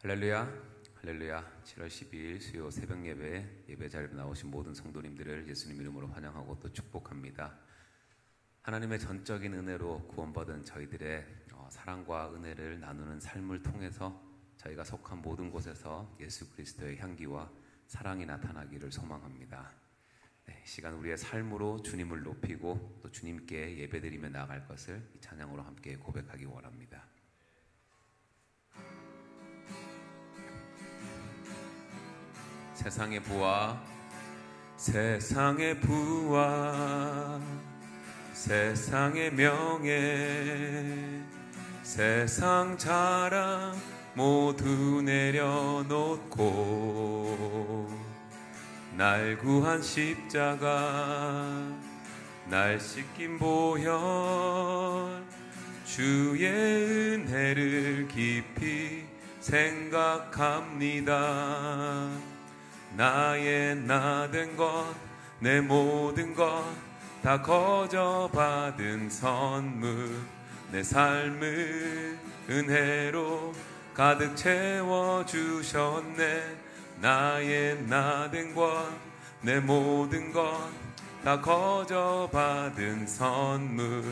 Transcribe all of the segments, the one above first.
할렐루야, 할렐루야. 7월 12일 수요 새벽 예배 자리에 나오신 모든 성도님들을 예수님 이름으로 환영하고 또 축복합니다. 하나님의 전적인 은혜로 구원받은 저희들의 사랑과 은혜를 나누는 삶을 통해서 저희가 속한 모든 곳에서 예수 그리스도의 향기와 사랑이 나타나기를 소망합니다. 이 시간 우리의 삶으로 주님을 높이고 또 주님께 예배드리며 나아갈 것을 이 찬양으로 함께 고백하기 원합니다. 세상의 부와 세상의 명예, 세상 자랑 모두 내려놓고 날 구한 십자가, 날 씻긴 보혈, 주의 은혜를 깊이 생각합니다. 나의 나 된 것, 내 모든 것 다 거저 받은 선물, 내 삶을 은혜로 가득 채워주셨네. 나의 나 된 것, 내 모든 것 다 거저 받은 선물,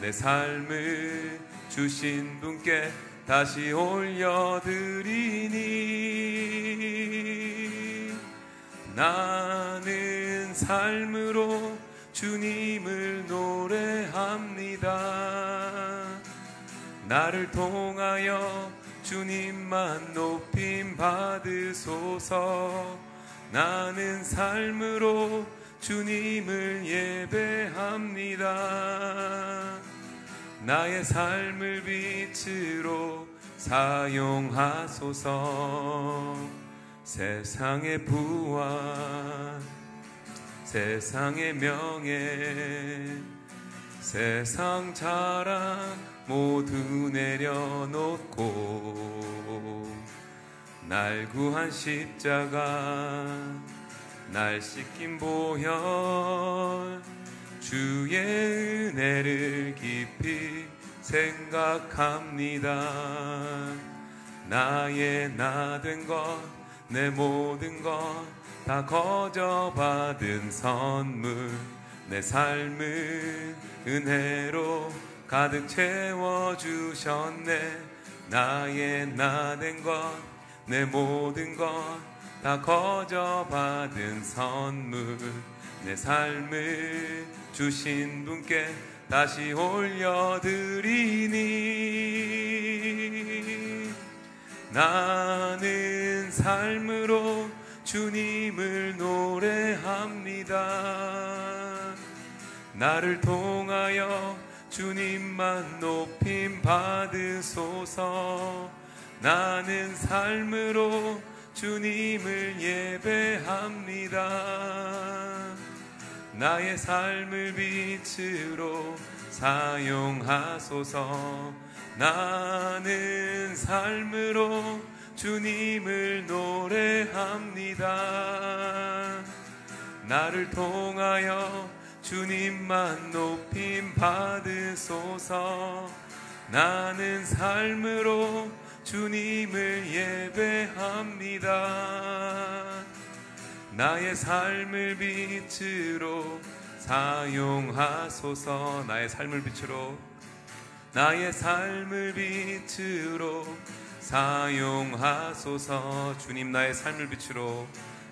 내 삶을 주신 분께 다시 올려드리니 나는 삶으로 주님을 노래합니다. 나를 통하여 주님만 높임 받으소서. 나는 삶으로 주님을 예배합니다. 나의 삶을 빛으로 사용하소서. 세상의 부와 세상의 명예, 세상 자랑 모두 내려놓고 날 구한 십자가, 날 씻긴 보혈, 주의 은혜를 깊이 생각합니다. 나의 나 된 것, 내 모든 것 다 거저 받은 선물, 내 삶을 은혜로 가득 채워주셨네. 나의 나 된 것, 내 모든 것 다 거저 받은 선물, 내 삶을 주신 분께 다시 올려드리니 나는 삶으로 주님을 노래합니다. 나를 통하여 주님만 높임 받으소서. 나는 삶으로 주님을 예배합니다. 나의 삶을 빛으로 사용하소서. 나는 삶으로 주님을 노래합니다. 나를 통하여 주님만 높임 받으소서. 나는 삶으로 주님을 예배합니다. 나의 삶을 빛으로 사용하소서. 나의 삶을 빛으로, 나의 삶을 빛으로 사용하소서. 주님, 나의 삶을 빛으로,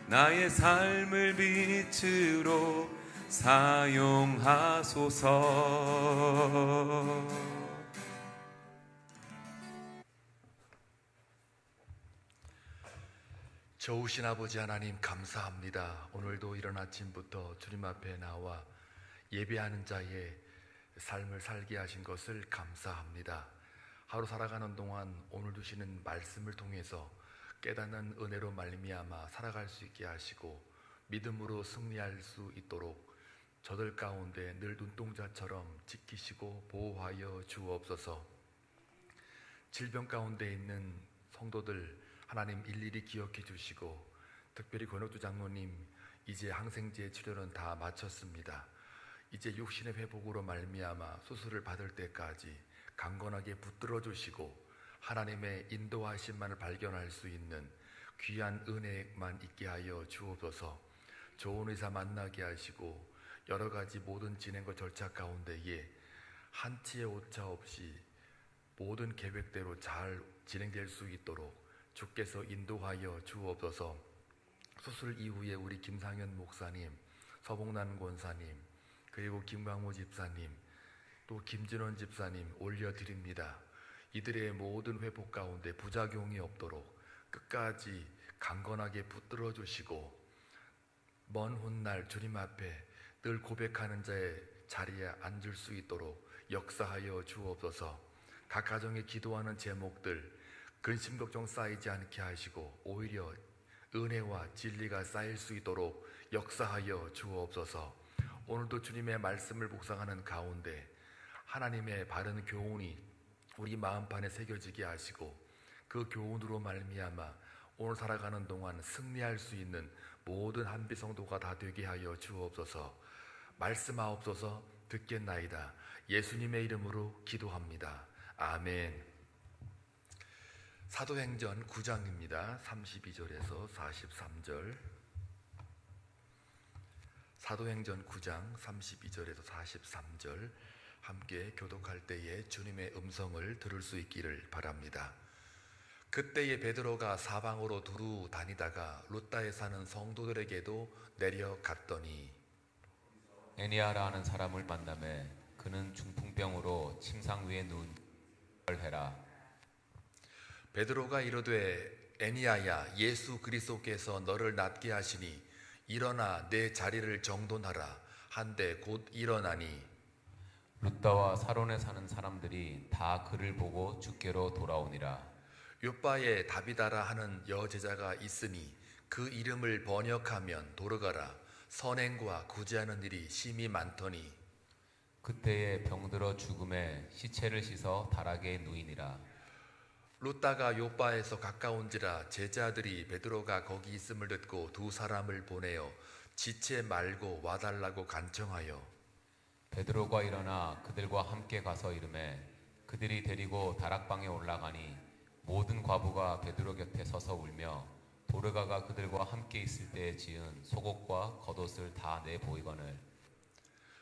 나의 삶을 빛으로 사용하소서. 좋으신 아버지 하나님 감사합니다. 오늘도 이른 아침부터 주님 앞에 나와 예배하는 자의 삶을 살게 하신 것을 감사합니다. 하루 살아가는 동안 오늘 주시는 말씀을 통해서 깨닫는 은혜로 말미암아 살아갈 수 있게 하시고 믿음으로 승리할 수 있도록 저들 가운데 늘 눈동자처럼 지키시고 보호하여 주옵소서. 질병 가운데 있는 성도들 하나님 일일이 기억해 주시고, 특별히 권혁주 장로님 이제 항생제 치료는 다 마쳤습니다. 이제 육신의 회복으로 말미암아 수술을 받을 때까지 강건하게 붙들어 주시고 하나님의 인도하심만을 발견할 수 있는 귀한 은혜만 있게 하여 주옵소서. 좋은 의사 만나게 하시고 여러 가지 모든 진행과 절차 가운데에 한치의 오차 없이 모든 계획대로 잘 진행될 수 있도록 주께서 인도하여 주옵소서. 수술 이후에 우리 김상현 목사님, 서봉란 권사님, 그리고 김광호 집사님, 또 김진원 집사님 올려드립니다. 이들의 모든 회복 가운데 부작용이 없도록 끝까지 강건하게 붙들어 주시고 먼 훗날 주님 앞에 늘 고백하는 자의 자리에 앉을 수 있도록 역사하여 주옵소서. 각 가정에 기도하는 제목들 근심 걱정 쌓이지 않게 하시고 오히려 은혜와 진리가 쌓일 수 있도록 역사하여 주옵소서. 오늘도 주님의 말씀을 묵상하는 가운데 하나님의 바른 교훈이 우리 마음판에 새겨지게 하시고 그 교훈으로 말미암아 오늘 살아가는 동안 승리할 수 있는 모든 한비 성도가 다 되게 하여 주옵소서. 말씀하옵소서. 듣겠나이다. 예수님의 이름으로 기도합니다. 아멘. 사도행전 9장입니다. 32절에서 43절. 사도행전 9장 32절에서 43절 함께 교독할 때에 주님의 음성을 들을 수 있기를 바랍니다. 그때에 베드로가 사방으로 두루 다니다가 룻다에 사는 성도들에게도 내려갔더니 애니아라 하는 사람을 만나매 그는 중풍병으로 침상 위에 누운 해라. 베드로가 이르되 애니아야, 예수 그리스도께서 너를 낫게 하시니 일어나 내 자리를 정돈하라 한데 곧 일어나니 룻다와 사론에 사는 사람들이 다 그를 보고 주께로 돌아오니라. 요바에 다비다라 하는 여제자가 있으니 그 이름을 번역하면 도르가라. 선행과 구제하는 일이 심히 많더니 그때에 병들어 죽음에 시체를 씻어 다락에 누이니라. 룻다가 요바에서 가까운지라 제자들이 베드로가 거기 있음을 듣고 두 사람을 보내어 지체 말고 와달라고 간청하여 베드로가 일어나 그들과 함께 가서 이르매 그들이 데리고 다락방에 올라가니 모든 과부가 베드로 곁에 서서 울며 도르가가 그들과 함께 있을 때에 지은 속옷과 겉옷을 다 내보이거늘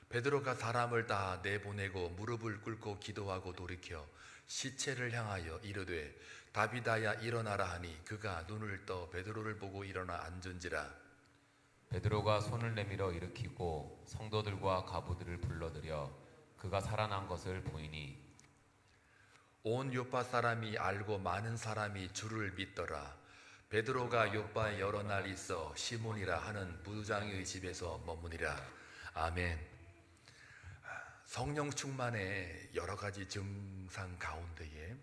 베드로가 사람을 다 내보내고 무릎을 꿇고 기도하고 돌이켜 시체를 향하여 이르되 다비다야 일어나라 하니 그가 눈을 떠 베드로를 보고 일어나 앉은지라. 베드로가 손을 내밀어 일으키고 성도들과 가부들을 불러들여 그가 살아난 것을 보이니 온 요파 사람이 알고 많은 사람이 주를 믿더라. 베드로가 요파에 여러 날 있어 시몬이라 하는 부장의 집에서 머무니라. 아멘. 성령 충만의 여러 가지 증상 가운데에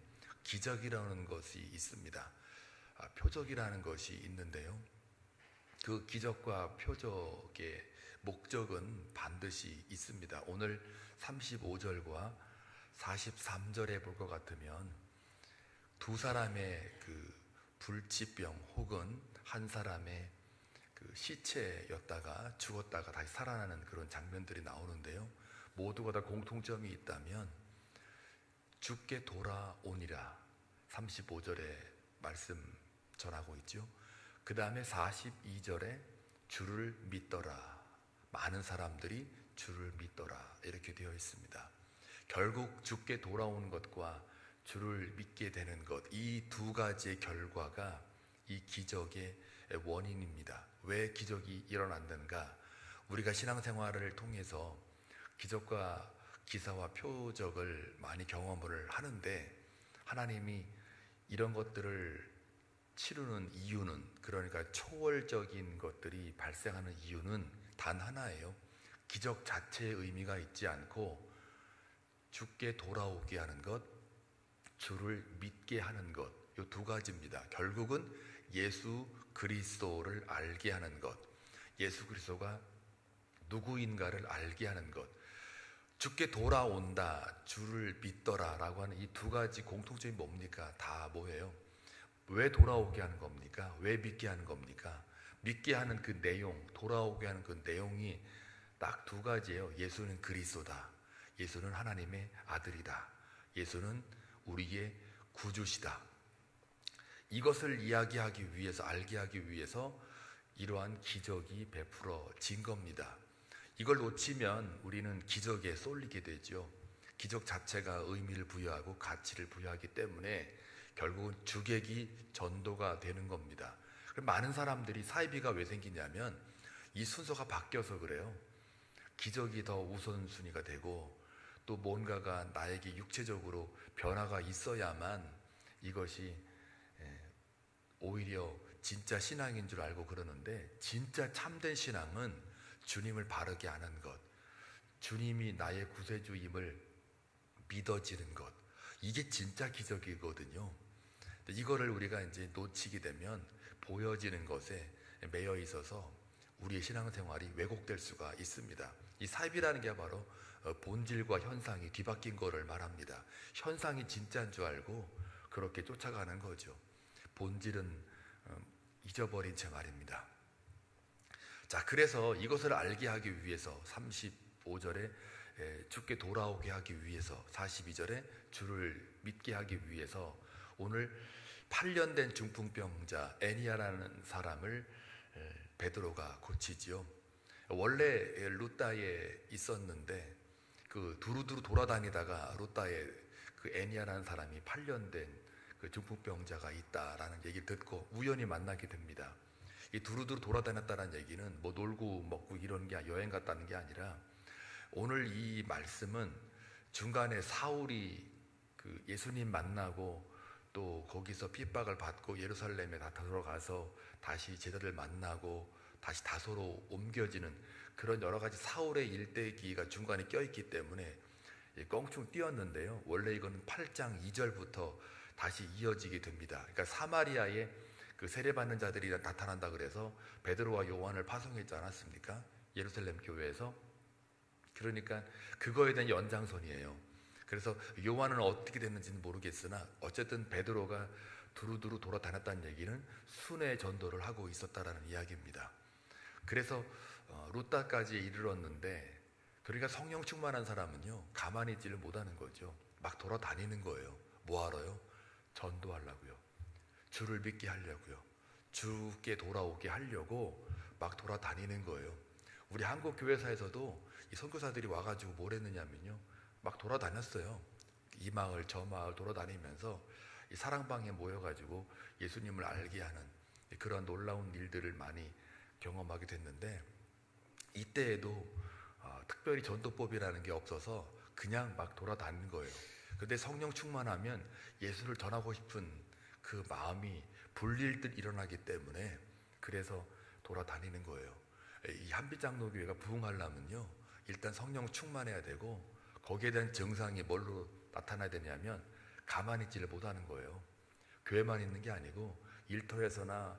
기적이라는 것이 있습니다. 표적이라는 것이 있는데요. 그 기적과 표적의 목적은 반드시 있습니다. 오늘 35절과 43절에 볼 것 같으면 두 사람의 그 불치병 혹은 한 사람의 그 시체였다가 죽었다가 다시 살아나는 그런 장면들이 나오는데요. 모두가 다 공통점이 있다면 주께 돌아오니라 35절에 말씀 전하고 있죠. 그 다음에 42절에 주를 믿더라. 많은 사람들이 주를 믿더라 이렇게 되어 있습니다. 결국 주께 돌아오는 것과 주를 믿게 되는 것, 이 두 가지의 결과가 이 기적의 원인입니다. 왜 기적이 일어났는가? 우리가 신앙생활을 통해서 기적과 기사와 표적을 많이 경험을 하는데 하나님이 이런 것들을 치르는 이유는, 그러니까 초월적인 것들이 발생하는 이유는 단 하나예요. 기적 자체의 의미가 있지 않고 주께 돌아오게 하는 것, 주를 믿게 하는 것, 이 두 가지입니다. 결국은 예수 그리스도를 알게 하는 것, 예수 그리스도가 누구인가를 알게 하는 것, 주께 돌아온다, 주를 믿더라 라고 하는 이 두 가지 공통점이 뭡니까? 다 뭐예요? 왜 돌아오게 하는 겁니까? 왜 믿게 하는 겁니까? 믿게 하는 그 내용, 돌아오게 하는 그 내용이 딱 두 가지예요. 예수는 그리스도다. 예수는 하나님의 아들이다. 예수는 우리의 구주시다. 이것을 이야기하기 위해서, 알게 하기 위해서 이러한 기적이 베풀어진 겁니다. 이걸 놓치면 우리는 기적에 쏠리게 되죠. 기적 자체가 의미를 부여하고 가치를 부여하기 때문에 결국은 주객이 전도가 되는 겁니다. 많은 사람들이 사이비가 왜 생기냐면 이 순서가 바뀌어서 그래요. 기적이 더 우선순위가 되고 또 뭔가가 나에게 육체적으로 변화가 있어야만 이것이 오히려 진짜 신앙인 줄 알고 그러는데, 진짜 참된 신앙은 주님을 바르게 아는 것, 주님이 나의 구세주임을 믿어지는 것, 이게 진짜 기적이거든요. 이거를 우리가 이제 놓치게 되면 보여지는 것에 매여 있어서 우리의 신앙생활이 왜곡될 수가 있습니다. 이 사입이라는 게 바로 본질과 현상이 뒤바뀐 거를 말합니다. 현상이 진짜인 줄 알고 그렇게 쫓아가는 거죠. 본질은 잊어버린 채 말입니다. 자, 그래서 이것을 알게 하기 위해서 35절에 주께 돌아오게 하기 위해서, 42절에 주를 믿게 하기 위해서 오늘 8년 된 중풍병자 애니아라는 사람을 베드로가 고치지요. 원래 루따에 있었는데 그 두루두루 돌아다니다가 루따에 그 애니아라는 사람이 8년 된 그 중풍병자가 있다라는 얘기를 듣고 우연히 만나게 됩니다. 이 두루두루 돌아다녔다는 얘기는 뭐 놀고 먹고 이런 게, 여행 갔다는 게 아니라, 오늘 이 말씀은 중간에 사울이 그 예수님 만나고 또 거기서 핍박을 받고 예루살렘에 다 들어가서 다시 제자들 만나고 다시 다소로 옮겨지는 그런 여러 가지 사울의 일대기가 중간에 껴있기 때문에 껑충 띄었는데요. 원래 이거는 8장 2절부터 다시 이어지게 됩니다. 그러니까 사마리아에 그 세례받는 자들이 나타난다 그래서 베드로와 요한을 파송했지 않았습니까? 예루살렘 교회에서. 그러니까 그거에 대한 연장선이에요. 그래서 요한은 어떻게 됐는지는 모르겠으나 어쨌든 베드로가 두루두루 돌아다녔다는 얘기는 순회 전도를 하고 있었다라는 이야기입니다. 그래서 루따까지 이르렀는데, 그러니까 성령 충만한 사람은요 가만히 있지를 못하는 거죠. 막 돌아다니는 거예요. 뭐하러요? 전도하려고요. 주를 믿게 하려고요. 주께 돌아오게 하려고 막 돌아다니는 거예요. 우리 한국 교회사에서도 이 선교사들이 와가지고 뭘 했느냐면요, 막 돌아다녔어요. 이 마을 저 마을 돌아다니면서 이 사랑방에 모여가지고 예수님을 알게 하는 그런 놀라운 일들을 많이 경험하게 됐는데, 이때에도 특별히 전도법이라는 게 없어서 그냥 막 돌아다니는 거예요. 근데 성령 충만하면 예수를 전하고 싶은 그 마음이 불릴 듯 일어나기 때문에 그래서 돌아다니는 거예요. 이 한빛장로교회가 부흥하려면요 일단 성령 충만해야 되고, 거기에 대한 증상이 뭘로 나타나야 되냐면 가만히 있지를 못하는 거예요. 교회만 있는 게 아니고 일터에서나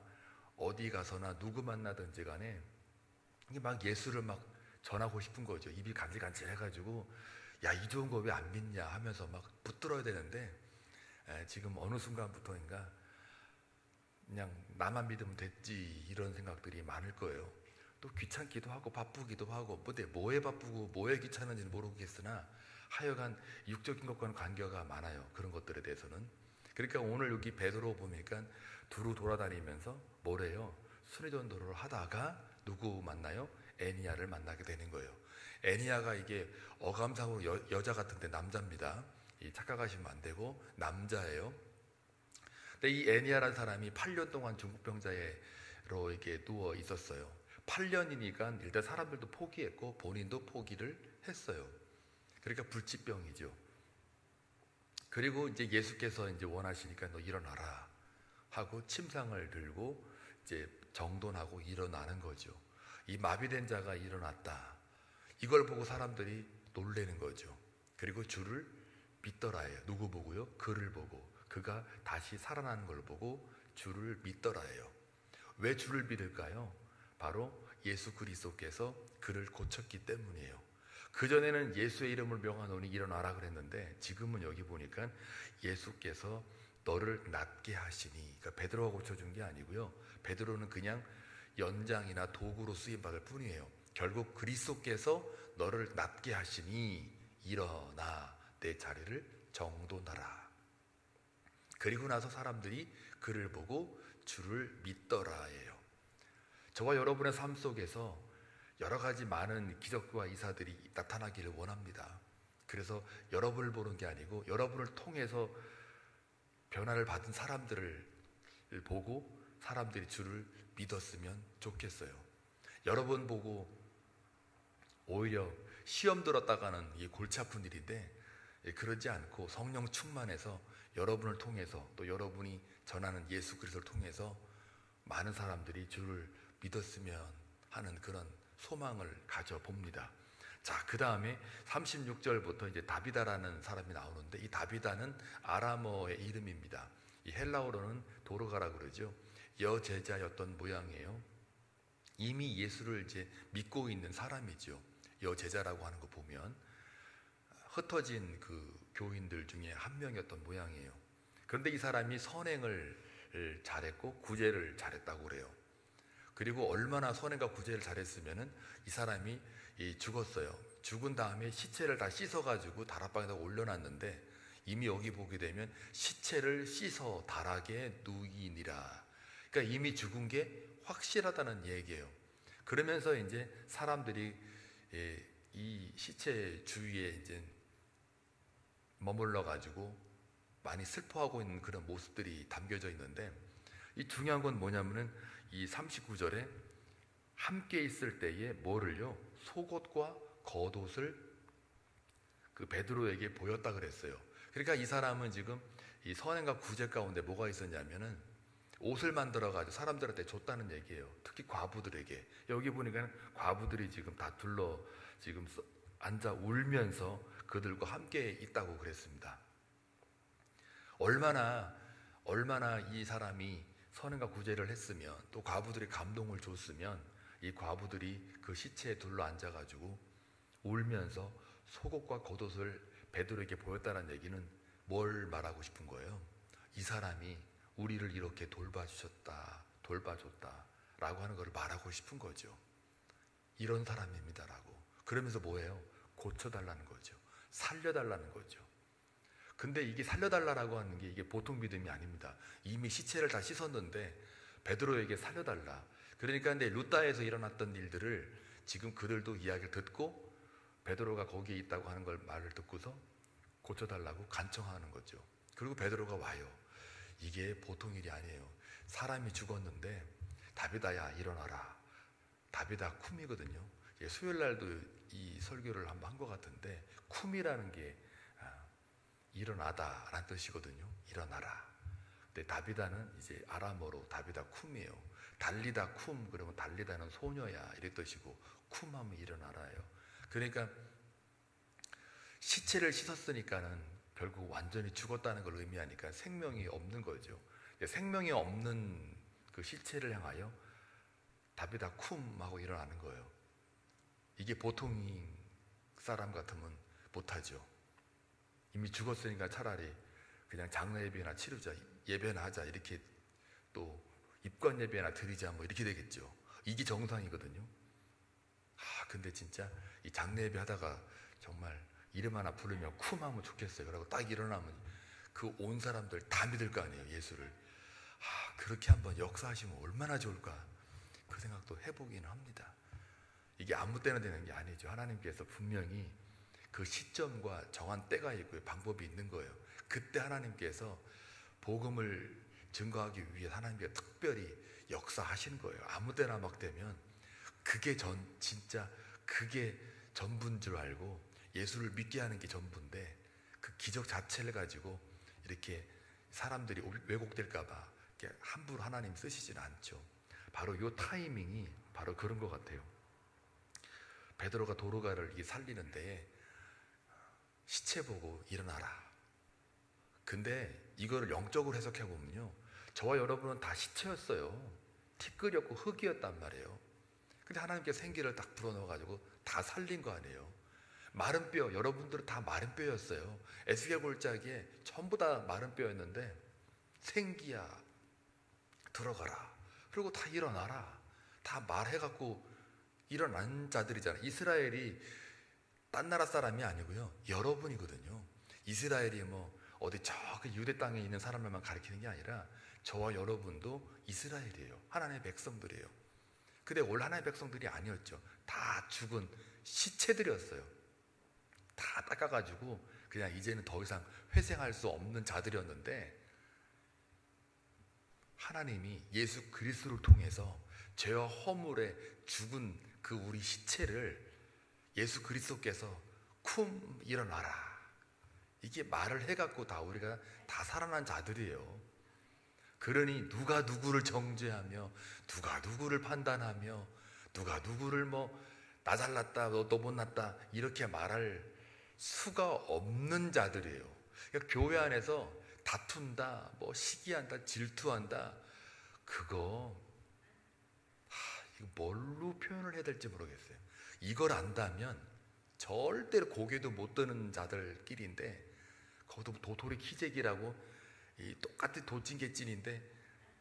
어디 가서나 누구 만나든지 간에 막 예수를 막 전하고 싶은 거죠. 입이 간질간질 해가지고 야, 이 좋은 거 왜 안 믿냐 하면서 막 붙들어야 되는데, 지금 어느 순간부터인가 그냥 나만 믿으면 됐지 이런 생각들이 많을 거예요. 또 귀찮기도 하고 바쁘기도 하고, 뭐에 바쁘고 뭐에 귀찮은지는 모르겠으나 하여간 육적인 것과는 관계가 많아요. 그런 것들에 대해서는. 그러니까 오늘 여기 베드로 보니까 두루 돌아다니면서 뭐래요? 순회전도를 하다가 누구 만나요? 애니아를 만나게 되는 거예요. 애니아가 이게 어감상으로 여자 같은데 남자입니다. 착각하시면 안 되고 남자예요. 근데 이 애니아라는 사람이 8년 동안 중풍병자로 이렇게 누워 있었어요. 8년이니까 일단 사람들도 포기했고 본인도 포기를 했어요. 그러니까 불치병이죠. 그리고 이제 예수께서 이제 원하시니까 너 일어나라 하고 침상을 들고 이제 정돈하고 일어나는 거죠. 이 마비된 자가 일어났다. 이걸 보고 사람들이 놀라는 거죠. 그리고 주를 믿더라예요. 누구 보고요? 그를 보고. 그가 다시 살아나는 걸 보고 주를 믿더라예요. 왜 주를 믿을까요? 바로 예수 그리스도께서 그를 고쳤기 때문이에요. 그전에는 예수의 이름을 명하노니 일어나라 그랬는데, 지금은 여기 보니까 예수께서 너를 낫게 하시니, 그러니까 베드로가 고쳐준 게 아니고요, 베드로는 그냥 연장이나 도구로 쓰임받을 뿐이에요. 결국 그리스도께서 너를 낫게 하시니 일어나 내 자리를 정돈하라. 그리고 나서 사람들이 그를 보고 주를 믿더라예요. 저와 여러분의 삶 속에서 여러 가지 많은 기적과 이사들이 나타나기를 원합니다. 그래서 여러분을 보는 게 아니고 여러분을 통해서 변화를 받은 사람들을 보고 사람들이 주를 믿었으면 좋겠어요. 여러분 보고 오히려 시험 들었다가는 이게 골치 아픈 일인데, 그러지 않고 성령 충만해서 여러분을 통해서 또 여러분이 전하는 예수 그리스도를 통해서 많은 사람들이 주를 믿었으면 하는 그런 소망을 가져봅니다. 자, 그 다음에 36절부터 이제 다비다라는 사람이 나오는데, 이 다비다는 아람어의 이름입니다. 이 헬라어로는 도르가라 그러죠. 여제자였던 모양이에요. 이미 예수를 이제 믿고 있는 사람이죠. 여제자라고 하는 거 보면 흩어진 그 교인들 중에 한 명이었던 모양이에요. 그런데 이 사람이 선행을 잘했고 구제를 잘했다고 그래요. 그리고 얼마나 선행과 구제를 잘했으면은 이 사람이 죽었어요. 죽은 다음에 시체를 다 씻어가지고 다락방에다 올려놨는데, 이미 여기 보게 되면 시체를 씻어 다락에 누이니라. 그러니까 이미 죽은 게 확실하다는 얘기예요. 그러면서 이제 사람들이 이 시체 주위에 이제 머물러 가지고 많이 슬퍼하고 있는 그런 모습들이 담겨져 있는데, 이 중요한 건 뭐냐면은 이 39절에 함께 있을 때에 뭐를요? 속옷과 겉옷을 그 베드로에게 보였다 그랬어요. 그러니까 이 사람은 지금 이 선행과 구제 가운데 뭐가 있었냐면은 옷을 만들어 가지고 사람들한테 줬다는 얘기예요. 특히 과부들에게. 여기 보니까 과부들이 지금 다 둘러 지금 앉아 울면서 그들과 함께 있다고 그랬습니다. 얼마나 이 사람이 선행과 구제를 했으면, 또 과부들이 감동을 줬으면 이 과부들이 그 시체에 둘러 앉아가지고 울면서 속옷과 겉옷을 베드로에게 보였다는 얘기는 뭘 말하고 싶은 거예요? 이 사람이 우리를 이렇게 돌봐줬다 라고 하는 걸 말하고 싶은 거죠. 이런 사람입니다라고. 그러면서 뭐예요? 고쳐달라는 거죠. 살려달라는 거죠. 근데 이게 살려달라고 하는 게 이게 보통 믿음이 아닙니다. 이미 시체를 다 씻었는데 베드로에게 살려달라. 그러니까 근데 루다에서 일어났던 일들을 지금 그들도 이야기를 듣고 베드로가 거기에 있다고 하는 걸 말을 듣고서 고쳐달라고 간청하는 거죠. 그리고 베드로가 와요. 이게 보통 일이 아니에요. 사람이 죽었는데 다비다야 일어나라. 다비다 쿰이거든요. 수요일 날도 이 설교를 한번 한 것 같은데, 쿰이라는 게 일어나다라는 뜻이거든요. 일어나라. 근데 다비다는 이제 아람어로 다비다 쿰이에요. 달리다 쿰 그러면 달리다는 소녀야 이런 뜻이고, 쿰하면 일어나라예요. 그러니까 시체를 씻었으니까는 결국 완전히 죽었다는 걸 의미하니까 생명이 없는 거죠. 생명이 없는 그 시체를 향하여 다비다 쿰 하고 일어나는 거예요. 이게 보통 사람 같으면 못하죠. 이미 죽었으니까 차라리 그냥 장례 예배나 치르자, 예배나 하자, 이렇게 또 입관 예배나 드리자, 뭐 이렇게 되겠죠. 이게 정상이거든요. 근데 진짜 이 장례 예배 하다가 정말 이름 하나 부르면 쿰 하면 좋겠어요. 그러고 딱 일어나면 그 온 사람들 다 믿을 거 아니에요, 예수를. 그렇게 한번 역사하시면 얼마나 좋을까, 그 생각도 해보기는 합니다. 이게 아무 때나 되는 게 아니죠. 하나님께서 분명히 그 시점과 정한 때가 있고 방법이 있는 거예요. 그때 하나님께서 복음을 증거하기 위해 하나님께서 특별히 역사하신 거예요. 아무 때나 막 되면 그게 진짜 그게 전부인 줄 알고 예수를 믿게 하는 게 전부인데, 그 기적 자체를 가지고 이렇게 사람들이 왜곡될까봐 이렇게 함부로 하나님 쓰시지는 않죠. 바로 이 타이밍이 바로 그런 것 같아요. 베드로가 도르가를 살리는데 시체 보고 일어나라. 근데 이거를 영적으로 해석해 보면요, 저와 여러분은 다 시체였어요. 티끌이었고 흙이었단 말이에요. 근데 하나님께서 생기를 딱 불어넣어가지고 다 살린 거 아니에요. 마른 뼈, 여러분들은 다 마른 뼈였어요. 에스겔 골짜기에 전부 다 마른 뼈였는데 생기야 들어가라. 그리고 다 일어나라. 다 말해갖고 일어난 자들이잖아요. 이스라엘이 딴 나라 사람이 아니고요, 여러분이거든요. 이스라엘이 뭐 어디 저기 유대 땅에 있는 사람들만 가리키는 게 아니라 저와 여러분도 이스라엘이에요. 하나님의 백성들이에요. 근데 원래 하나님의 백성들이 아니었죠. 다 죽은 시체들이었어요. 다 닦아가지고 그냥 이제는 더 이상 회생할 수 없는 자들이었는데, 하나님이 예수 그리스도를 통해서 죄와 허물에 죽은 그 우리 시체를 예수 그리스도께서 쿰 일어나라, 이게 말을 해갖고 다 우리가 다 살아난 자들이에요. 그러니 누가 누구를 정죄하며 누가 누구를 판단하며 누가 누구를 나 잘났다 너 못났다 이렇게 말할 수가 없는 자들이에요. 그러니까 교회 안에서 다툰다, 시기한다, 질투한다, 이거 뭘로 표현을 해야 될지 모르겠어요. 이걸 안다면 절대로 고개도 못 드는 자들끼리인데, 거기도 도토리 키재기라고 똑같은 도찐개찐인데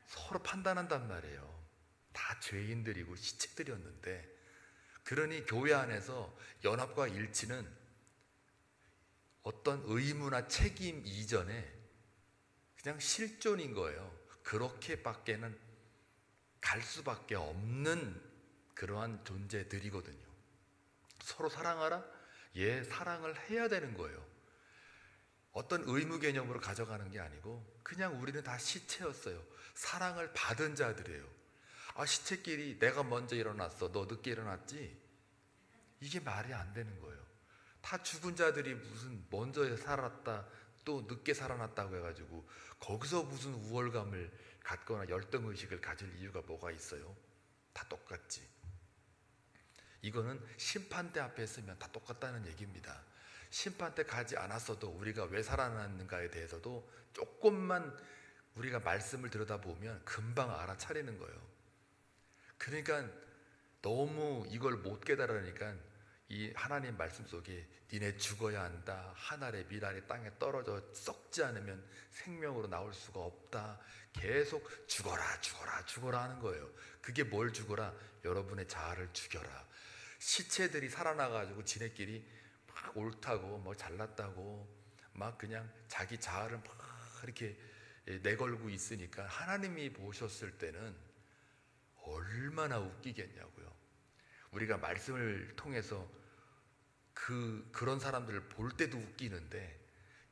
서로 판단한단 말이에요. 다 죄인들이고 시체들이었는데, 그러니 교회 안에서 연합과 일치는 어떤 의무나 책임 이전에 그냥 실존인 거예요. 그렇게밖에는 갈 수밖에 없는 그러한 존재들이거든요. 서로 사랑하라? 예, 사랑을 해야 되는 거예요. 어떤 의무 개념으로 가져가는 게 아니고 그냥 우리는 다 시체였어요. 사랑을 받은 자들이에요. 시체끼리 내가 먼저 일어났어, 너 늦게 일어났지? 이게 말이 안 되는 거예요. 다 죽은 자들이 무슨 먼저 살았다 또 늦게 살아났다고 해가지고 거기서 무슨 우월감을 갖거나 열등의식을 가질 이유가 뭐가 있어요? 다 똑같지. 이거는 심판대 앞에 있으면 다 똑같다는 얘기입니다. 심판대 가지 않았어도 우리가 왜 살아났는가에 대해서도 조금만 우리가 말씀을 들여다보면 금방 알아차리는 거예요. 그러니까 너무 이걸 못 깨달으니까 이 하나님 말씀 속에 니네 죽어야 한다, 한 알의 밀알이 땅에 떨어져 썩지 않으면 생명으로 나올 수가 없다, 계속 죽어라 죽어라 죽어라 하는 거예요. 그게 뭘 죽어라? 여러분의 자아를 죽여라. 시체들이 살아나가지고 지네끼리 막 옳다고 잘났다고 막 그냥 자기 자아를 막 이렇게 내걸고 있으니까 하나님이 보셨을 때는 얼마나 웃기겠냐고요. 우리가 말씀을 통해서 그런 사람들을 볼 때도 웃기는데,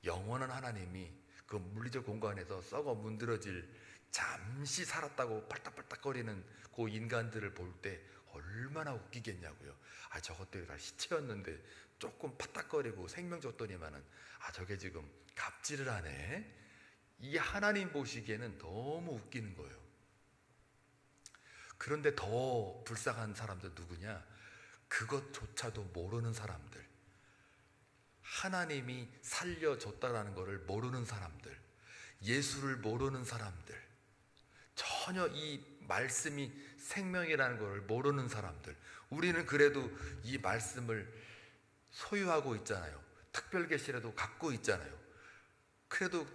영원한 하나님이 그 물리적 공간에서 썩어 문드러질 잠시 살았다고 팔딱팔딱거리는 그 인간들을 볼 때 얼마나 웃기겠냐고요. 저것들이 다 시체였는데 조금 파딱거리고 생명 줬더니만은 저게 지금 갑질을 하네. 이 하나님 보시기에는 너무 웃기는 거예요. 그런데 더 불쌍한 사람들 누구냐? 그것조차도 모르는 사람들, 하나님이 살려줬다라는 것을 모르는 사람들, 예수를 모르는 사람들, 전혀 이 말씀이 생명이라는 것을 모르는 사람들. 우리는 그래도 이 말씀을 소유하고 있잖아요. 특별계시라도 갖고 있잖아요. 그래도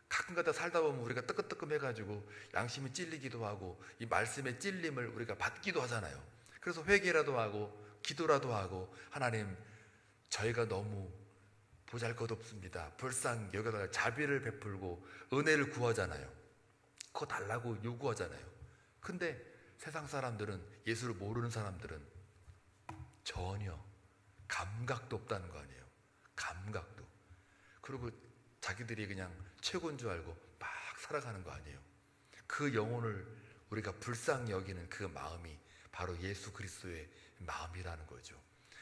가끔가다 살다 보면 우리가 뜨끔뜨끔해가지고 양심이 찔리기도 하고 이 말씀의 찔림을 우리가 받기도 하잖아요. 그래서 회개라도 하고 기도라도 하고, 하나님 저희가 너무 보잘것없습니다, 불쌍히 여기다가 자비를 베풀고 은혜를 구하잖아요. 그거 달라고 요구하잖아요. 근데 세상 사람들은, 예수를 모르는 사람들은 전혀 감각도 없다는 거 아니에요. 감각도. 그리고 자기들이 그냥 최고인 줄 알고 막 살아가는 거 아니에요. 그 영혼을 우리가 불쌍히 여기는 그 마음이 바로 예수 그리스도의 마음이라는 거죠.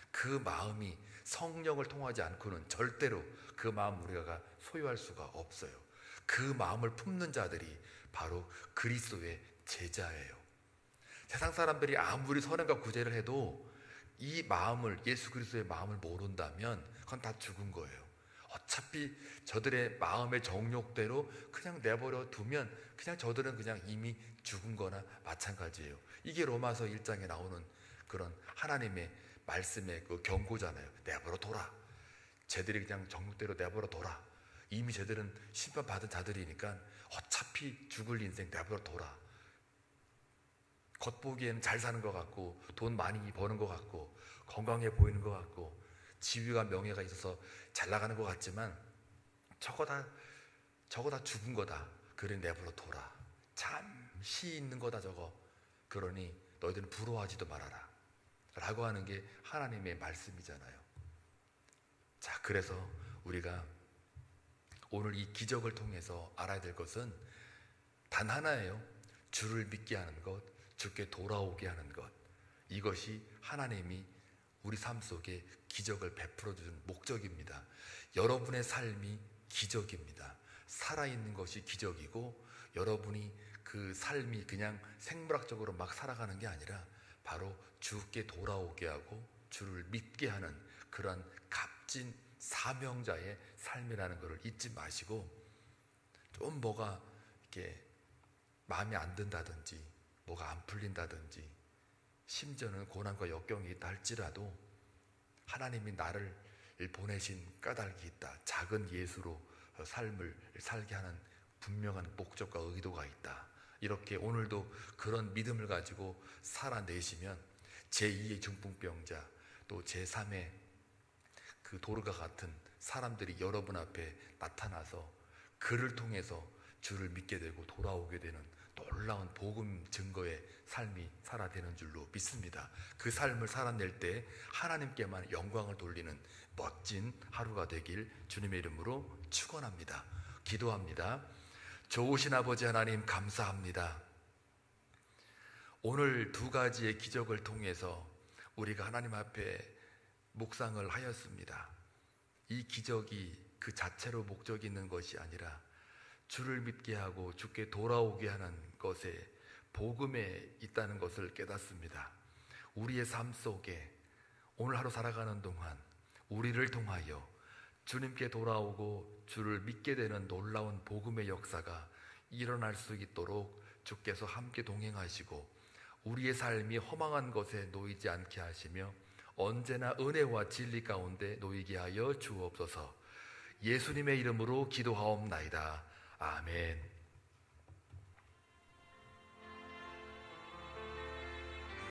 그 마음이 성령을 통하지 않고는 절대로 그 마음 우리가 소유할 수가 없어요. 그 마음을 품는 자들이 바로 그리스도의 제자예요. 세상 사람들이 아무리 선행과 구제를 해도 이 마음을, 예수 그리스도의 마음을 모른다면 그건 다 죽은 거예요. 어차피 저들의 마음의 정욕대로 그냥 내버려 두면 그냥 저들은 그냥 이미 죽은 거나 마찬가지예요. 이게 로마서 1장에 나오는 그런 하나님의 말씀의 그 경고잖아요. 내버려 둬라. 쟤들이 그냥 정욕대로 내버려 둬라. 이미 쟤들은 심판받은 자들이니까 어차피 죽을 인생 내버려 둬라. 겉보기에는 잘 사는 것 같고 돈 많이 버는 것 같고 건강해 보이는 것 같고 지위와 명예가 있어서 잘 나가는 것 같지만 저거 다 저거 다 죽은 거다. 그래 내버려 둬라. 잠시 있는 거다 저거. 그러니 너희들은 부러워하지도 말아라. 라고 하는 게 하나님의 말씀이잖아요. 자, 그래서 우리가 오늘 이 기적을 통해서 알아야 될 것은 단 하나예요. 주를 믿게 하는 것, 주께 돌아오게 하는 것. 이것이 하나님이 우리 삶 속에 기적을 베풀어 주는 목적입니다. 여러분의 삶이 기적입니다. 살아있는 것이 기적이고, 여러분이 그 삶이 그냥 생물학적으로 막 살아가는 게 아니라 바로 주께 돌아오게 하고 주를 믿게 하는 그런 값진 사명자의 삶이라는 것을 잊지 마시고, 좀 뭐가 이렇게 마음에 안 든다든지 뭐가 안 풀린다든지 심지어는 고난과 역경이 있다 할지라도 하나님이 나를 보내신 까닭이 있다. 작은 예수로 삶을 살게 하는 분명한 목적과 의도가 있다. 이렇게 오늘도 그런 믿음을 가지고 살아내시면 제2의 중풍병자, 또 제3의 그 도르가 같은 사람들이 여러분 앞에 나타나서 그를 통해서 주를 믿게 되고 돌아오게 되는 놀라운 복음 증거의 삶이 살아되는 줄로 믿습니다. 그 삶을 살아낼 때 하나님께만 영광을 돌리는 멋진 하루가 되길 주님의 이름으로 축원합니다. 기도합니다. 좋으신 아버지 하나님, 감사합니다. 오늘 두 가지의 기적을 통해서 우리가 하나님 앞에 묵상을 하였습니다. 이 기적이 그 자체로 목적이 있는 것이 아니라 주를 믿게 하고 주께 돌아오게 하는 것에 복음에 있다는 것을 깨닫습니다. 우리의 삶 속에 오늘 하루 살아가는 동안 우리를 통하여 주님께 돌아오고 주를 믿게 되는 놀라운 복음의 역사가 일어날 수 있도록 주께서 함께 동행하시고 우리의 삶이 허망한 것에 놓이지 않게 하시며 언제나 은혜와 진리 가운데 놓이게 하여 주옵소서. 예수님의 이름으로 기도하옵나이다. 아멘.